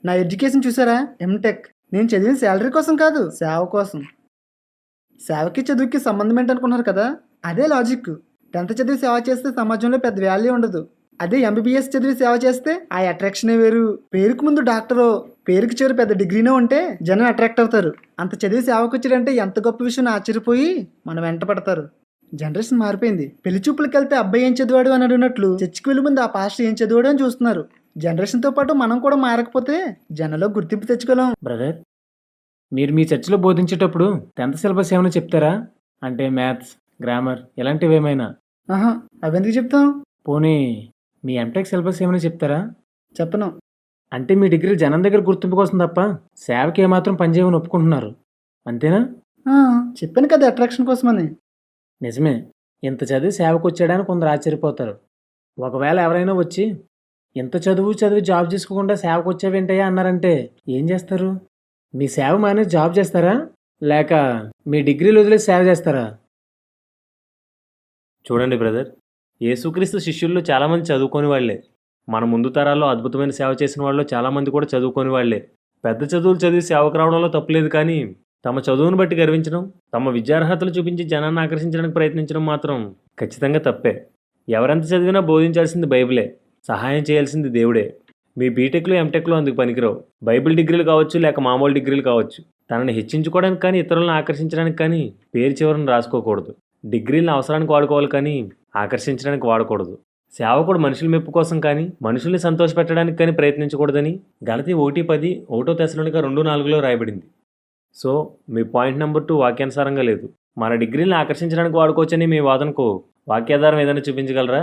నా ఎడ్యుకేషన్ చూసారా? ఎంటెక్. నేను చదివిన శాలరీ కోసం కాదు, సేవ కోసం. సేవకి చదువుకి సంబంధం ఏంటనుకున్నారు కదా? అదే లాజిక్. 10th చదివి సేవ చేస్తే సమాజంలో పెద్ద వాల్యూ ఉండదు. అదే ఎంబీబీఎస్ చదివి సేవ చేస్తే ఆ అట్రాక్షనే వేరు. పేరుకు ముందు డాక్టరో, పేరుకి చివరి పెద్ద డిగ్రీనో ఉంటే జనం అట్రాక్ట్ అవుతారు. అంత చదివి సేవకు వచ్చాడంటే ఎంత గొప్ప విషయం ఆశ్చర్యపోయి మన వెంట పడతారు. జనరేషన్ మారిపోయింది. పెళ్లి చూపులకు వెళ్తే అబ్బాయి ఏం చదివాడు అని అడిగినట్లు చర్చికి వెళ్ళే ముందు ఆ పాస్టర్ ఏం చదివాడు అని చూస్తున్నారు. జనరేషన్తో పాటు మనం కూడా మారకపోతే జనంలో గుర్తింపు తెచ్చుకోలేం. బ్రదర్, మీరు మీ చర్చిలో బోధించేటప్పుడు 10th సిలబస్ ఏమైనా చెప్తారా? అంటే మ్యాథ్స్, గ్రామర్ ఇలాంటివి ఏమైనా? ఆహా, అవెందుకు చెప్తాం? పోనీ మీ ఎంటెక్ సిలబస్ ఏమైనా చెప్తారా? చెప్పను. అంటే మీ డిగ్రీలు జనం దగ్గర గుర్తింపు కోసం తప్ప సేవకి ఏమాత్రం పనిచేయమని ఒప్పుకుంటున్నారు, అంతేనా? ఆ, చెప్పాను కదా అట్రాక్షన్ కోసమని. నిజమే. ఇంత చదివి సేవకు వచ్చాడని కొందరు ఆశ్చర్యపోతారు. ఒకవేళ ఎవరైనా వచ్చి ఇంత చదివి జాబ్ చేసుకోకుండా సేవకు వచ్చావేంటయ్యా అన్నారంటే ఏం చేస్తారు? మీ సేవ మానేసి జాబ్ చేస్తారా, లేక మీ డిగ్రీలు వదిలేసి సేవ చేస్తారా? చూడండి బ్రదర్, యేసుక్రీస్తు శిష్యుల్లో చాలామంది చదువుకొని వాళ్లే. మన ముందు తరాల్లో అద్భుతమైన సేవ చేసిన వాళ్ళు చాలామంది కూడా చదువుకొని వాళ్లే. పెద్ద చదువులు చదివి సేవకు రావడంలో తప్పులేదు, కానీ తమ చదువును బట్టి గర్వించడం, తమ విద్యార్హతలు చూపించి జనాన్ని ఆకర్షించడానికి ప్రయత్నించడం మాత్రం ఖచ్చితంగా తప్పే. ఎవరెంత చదివినా బోధించాల్సింది బైబిలే, సహాయం చేయాల్సింది దేవుడే. మీ బీటెక్లు, ఎంటెక్లు అందుకు పనికిరావు. బైబిల్ డిగ్రీలు కావచ్చు, లేక మామూలు డిగ్రీలు కావచ్చు. తనని హెచ్చించుకోవడానికి కానీ ఇతరులను ఆకర్షించడానికి కానీ పేరు చివరను రాసుకోకూడదు. డిగ్రీలను అవసరానికి వాడుకోవాలి, కానీ ఆకర్షించడానికి వాడకూడదు. సేవకుడు మనుషుల మెప్పు కోసం కానీ మనుషుల్ని సంతోషపెట్టడానికి కానీ ప్రయత్నించకూడదని గలతీ 1:10, 1 తెస్సలోనిక 2:4 రాయబడింది. సో మీ పాయింట్ నెంబర్ 2 వాక్యానుసారంగా లేదు. మన డిగ్రీలను ఆకర్షించడానికి వాడుకోవచ్చని మీ వాదనకు వాక్యాధారం ఏదైనా చూపించగలరా?